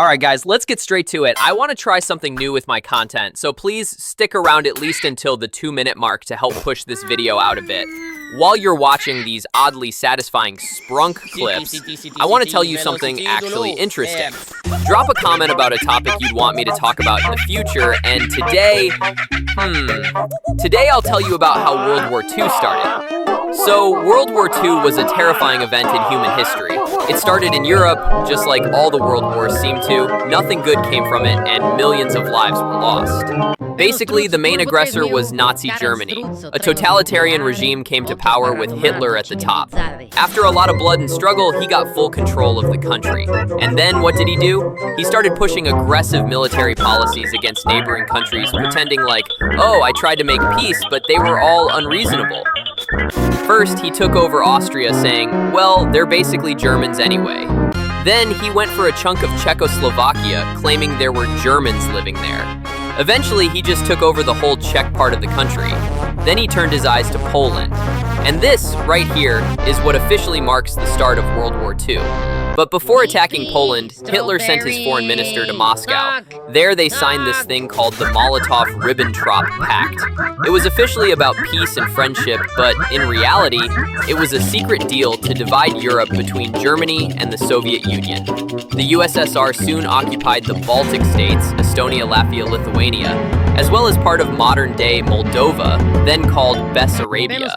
Alright guys, let's get straight to it. I want to try something new with my content, so please stick around at least until the 2-minute mark to help push this video out a bit. While you're watching these oddly satisfying sprunk clips, I want to tell you something actually interesting. Drop a comment about a topic you'd want me to talk about in the future, and today I'll tell you about how World War II started. So, World War II was a terrifying event in human history. It started in Europe, just like all the world wars seem to. Nothing good came from it, and millions of lives were lost. Basically, the main aggressor was Nazi Germany. A totalitarian regime came to power with Hitler at the top. After a lot of blood and struggle, he got full control of the country. And then what did he do? He started pushing aggressive military policies against neighboring countries, pretending like, oh, I tried to make peace, but they were all unreasonable. First, he took over Austria, saying, well, they're basically Germans anyway. Then he went for a chunk of Czechoslovakia, claiming there were Germans living there. Eventually, he just took over the whole Czech part of the country. Then he turned his eyes to Poland. And this, right here, is what officially marks the start of World War II. But before attacking Poland, Hitler sent his foreign minister to Moscow. There they signed this thing called the Molotov-Ribbentrop Pact. It was officially about peace and friendship, but in reality, it was a secret deal to divide Europe between Germany and the Soviet Union. The USSR soon occupied the Baltic states, Estonia, Latvia, Lithuania, as well as part of modern-day Moldova, then called Bessarabia,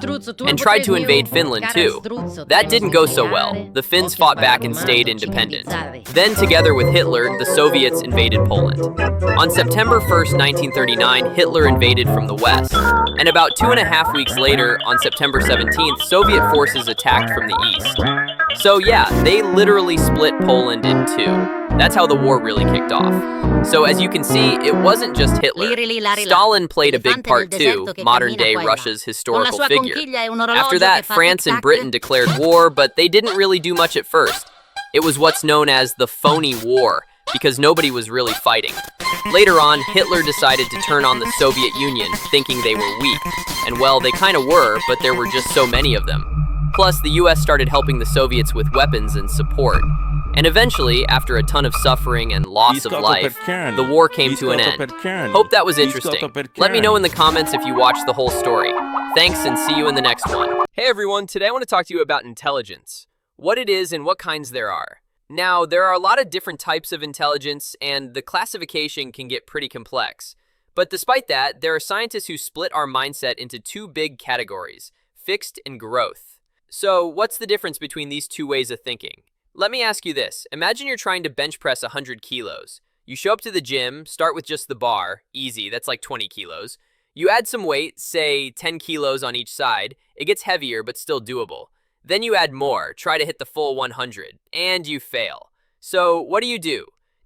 and tried to invade Finland too. That didn't go so well. The Finns fought back and stayed independent. Then, together with Hitler, the Soviets invaded Poland. On September 1st, 1939, Hitler invaded from the west. And about 2.5 weeks later, on September 17th, Soviet forces attacked from the east. So yeah, they literally split Poland in two. That's how the war really kicked off. So as you can see, it wasn't just Hitler. Stalin played a big part too, modern-day Russia's historical figure. After that, France and Britain declared war, but they didn't really do much at first. It was what's known as the phony war, because nobody was really fighting. Later on, Hitler decided to turn on the Soviet Union, thinking they were weak. And well, they kind of were, but there were just so many of them. Plus, the US started helping the Soviets with weapons and support. And eventually, after a ton of suffering and loss of life, the war came to an end. Hope that was interesting. Let me know in the comments if you watched the whole story. Thanks, and see you in the next one. Hey everyone, today I want to talk to you about intelligence. What it is and what kinds there are. Now, there are a lot of different types of intelligence, and the classification can get pretty complex. But despite that, there are scientists who split our mindset into two big categories, fixed and growth. So, what's the difference between these two ways of thinking? Let me ask you this. Imagine you're trying to bench press 100 kilos. You show up to the gym, start with just the bar, easy, that's like 20 kilos. You add some weight, say 10 kilos on each side. It gets heavier, but still doable. Then you add more, try to hit the full 100, and you fail. So what do?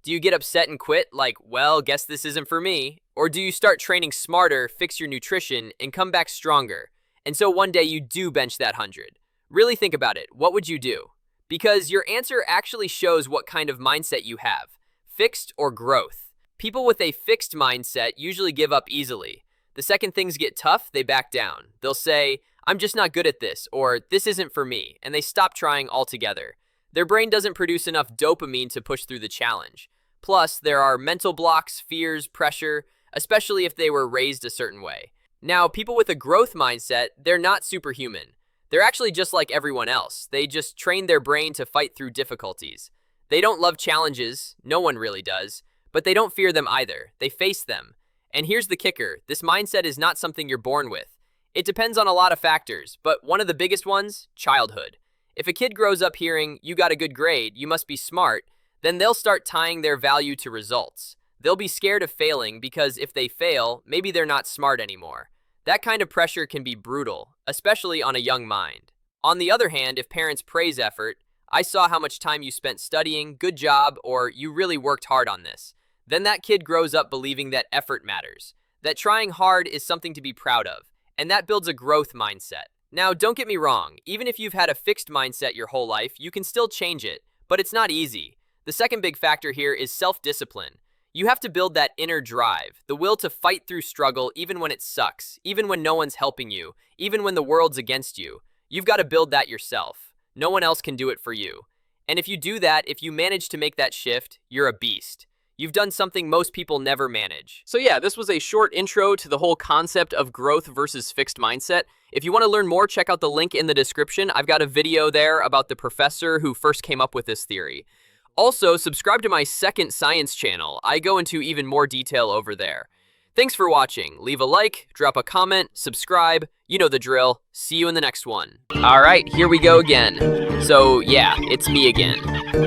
Do you get upset and quit, like, well, guess this isn't for me? Or do you start training smarter, fix your nutrition, and come back stronger? And so one day you do bench that 100. Really think about it. What would you do? Because your answer actually shows what kind of mindset you have, fixed or growth. People with a fixed mindset usually give up easily. The second things get tough, they back down. They'll say, I'm just not good at this, or this isn't for me, and they stop trying altogether. Their brain doesn't produce enough dopamine to push through the challenge. Plus, there are mental blocks, fears, pressure, especially if they were raised a certain way. Now, people with a growth mindset, they're not superhuman. They're actually just like everyone else. They just train their brain to fight through difficulties. They don't love challenges, no one really does, but they don't fear them either. They face them. And here's the kicker, this mindset is not something you're born with. It depends on a lot of factors, but one of the biggest ones, childhood. If a kid grows up hearing, you got a good grade, you must be smart, then they'll start tying their value to results. They'll be scared of failing because if they fail, maybe they're not smart anymore. That kind of pressure can be brutal, especially on a young mind. On the other hand, if parents praise effort, I saw how much time you spent studying, good job, or you really worked hard on this, then that kid grows up believing that effort matters, that trying hard is something to be proud of, and that builds a growth mindset. Now, don't get me wrong, even if you've had a fixed mindset your whole life, you can still change it, but it's not easy. The second big factor here is self-discipline. You have to build that inner drive, the will to fight through struggle even when it sucks, even when no one's helping you, even when the world's against you. You've got to build that yourself. No one else can do it for you. And if you do that, if you manage to make that shift, you're a beast. You've done something most people never manage. So yeah, this was a short intro to the whole concept of growth versus fixed mindset. If you want to learn more, check out the link in the description. I've got a video there about the professor who first came up with this theory. Also, subscribe to my second science channel. I go into even more detail over there. Thanks for watching. Leave a like, drop a comment, subscribe. You know the drill. See you in the next one. All right, here we go again. So yeah, it's me again.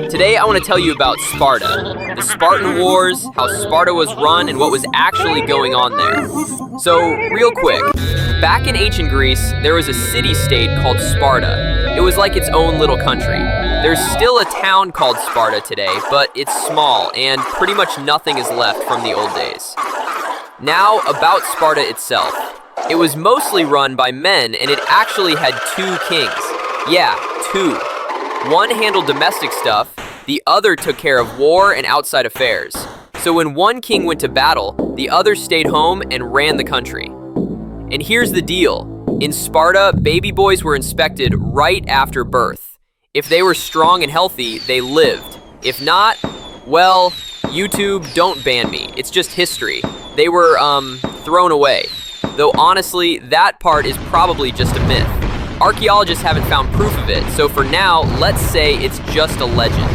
Today I want to tell you about Sparta, the Spartan Wars, how Sparta was run, and what was actually going on there. So real quick, back in ancient Greece, there was a city-state called Sparta. It was like its own little country. There's still a town called Sparta today, but it's small and pretty much nothing is left from the old days. Now, about Sparta itself. It was mostly run by men, and it actually had 2 kings. Yeah, 2. One handled domestic stuff, the other took care of war and outside affairs. So when one king went to battle, the other stayed home and ran the country. And here's the deal. In Sparta, baby boys were inspected right after birth. If they were strong and healthy, they lived. If not, well, YouTube, don't ban me. It's just history. They were, thrown away. Though honestly, that part is probably just a myth. Archaeologists haven't found proof of it, so for now, let's say it's just a legend.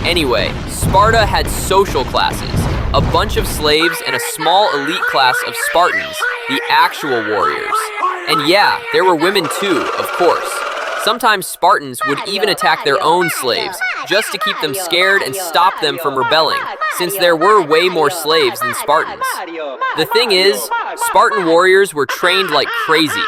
Anyway, Sparta had social classes, a bunch of slaves and a small elite class of Spartans, the actual warriors. And yeah, there were women too, of course. Sometimes Spartans would even attack their own slaves, just to keep them scared and stop them from rebelling, since there were way more slaves than Spartans. The thing is, Spartan warriors were trained like crazy,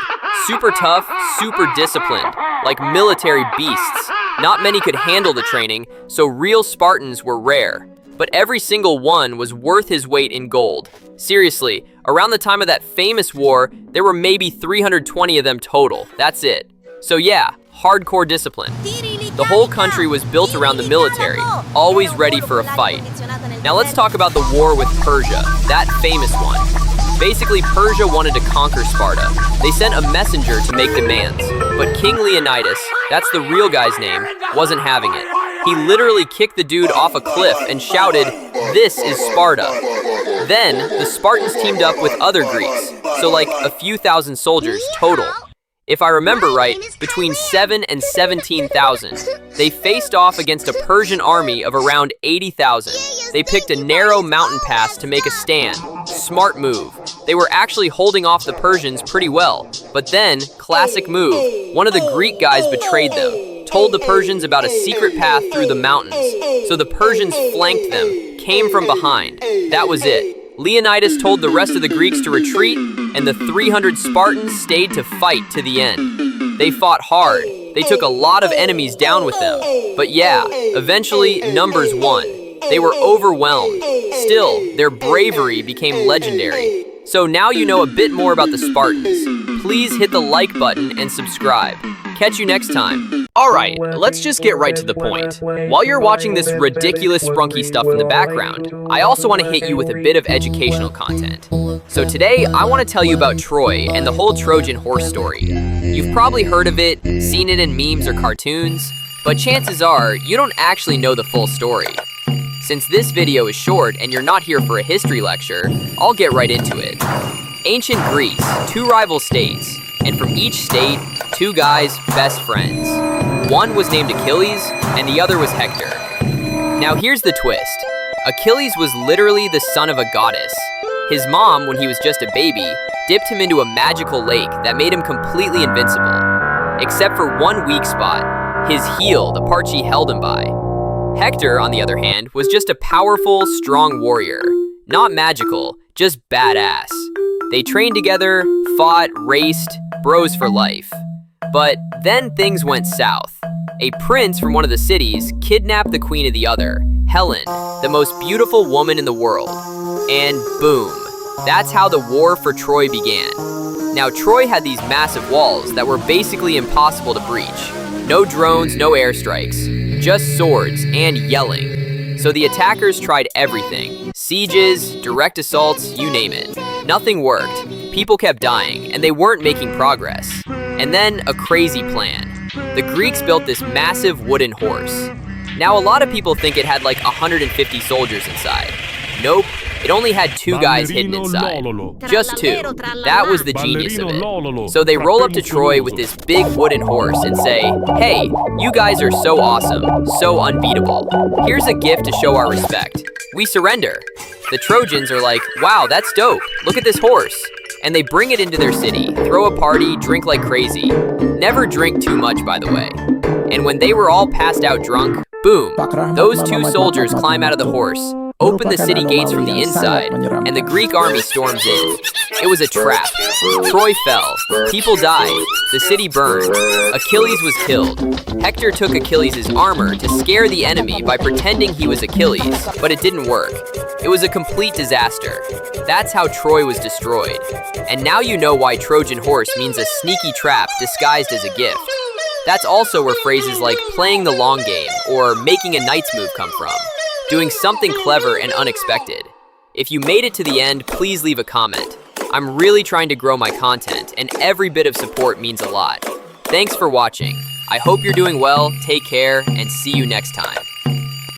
super tough, super disciplined, like military beasts. Not many could handle the training, so real Spartans were rare. But every single one was worth his weight in gold. Seriously, around the time of that famous war, there were maybe 320 of them total. That's it. So yeah, hardcore discipline. The whole country was built around the military, always ready for a fight. Now let's talk about the war with Persia, that famous one. Basically, Persia wanted to conquer Sparta. They sent a messenger to make demands, but King Leonidas, that's the real guy's name, wasn't having it. He literally kicked the dude off a cliff and shouted, "This is Sparta." Then, the Spartans teamed up with other Greeks, so like a few thousand soldiers total. If I remember right, between 7 and 17,000. They faced off against a Persian army of around 80,000. They picked a narrow mountain pass to make a stand. Smart move. They were actually holding off the Persians pretty well. But then, classic move, one of the Greek guys betrayed them, told the Persians about a secret path through the mountains. So the Persians flanked them, came from behind. That was it. Leonidas told the rest of the Greeks to retreat, and the 300 Spartans stayed to fight to the end. They fought hard. They took a lot of enemies down with them. But yeah, eventually numbers won. They were overwhelmed. Still, their bravery became legendary. So now you know a bit more about the Spartans. Please hit the like button and subscribe. Catch you next time. Alright, let's just get right to the point. While you're watching this ridiculous Sprunki stuff in the background, I also want to hit you with a bit of educational content. So today, I want to tell you about Troy and the whole Trojan horse story. You've probably heard of it, seen it in memes or cartoons, but chances are, you don't actually know the full story. Since this video is short and you're not here for a history lecture, I'll get right into it. Ancient Greece, 2 rival states, and from each state, 2 guys, best friends. One was named Achilles, and the other was Hector. Now here's the twist. Achilles was literally the son of a goddess. His mom, when he was just a baby, dipped him into a magical lake that made him completely invincible. Except for one weak spot, his heel, the part she held him by. Hector, on the other hand, was just a powerful, strong warrior. Not magical, just badass. They trained together, fought, raced, bros for life. But then things went south. A prince from one of the cities kidnapped the queen of the other, Helen, the most beautiful woman in the world. And boom, that's how the war for Troy began. Now Troy had these massive walls that were basically impossible to breach. No drones, no airstrikes, just swords and yelling. So the attackers tried everything. Sieges, direct assaults, you name it. Nothing worked. People kept dying, and they weren't making progress. And then a crazy plan. The Greeks built this massive wooden horse. Now, a lot of people think it had like 150 soldiers inside. Nope, it only had 2 guys hidden inside. Just 2. That was the genius of it. So they roll up to Troy with this big wooden horse and say, "Hey, you guys are so awesome, so unbeatable. Here's a gift to show our respect. We surrender." The Trojans are like, "Wow, that's dope. Look at this horse." And they bring it into their city, throw a party, drink like crazy. Never drink too much, by the way. And when they were all passed out drunk, boom, those 2 soldiers climb out of the horse, open the city gates from the inside, and the Greek army storms in. It was a trap. Troy fell. People died. The city burned. Achilles was killed. Hector took Achilles' armor to scare the enemy by pretending he was Achilles, but it didn't work. It was a complete disaster. That's how Troy was destroyed. And now you know why Trojan horse means a sneaky trap disguised as a gift. That's also where phrases like playing the long game or making a knight's move come from. Doing something clever and unexpected. If you made it to the end, please leave a comment. I'm really trying to grow my content, and every bit of support means a lot. Thanks for watching. I hope you're doing well, take care, and see you next time.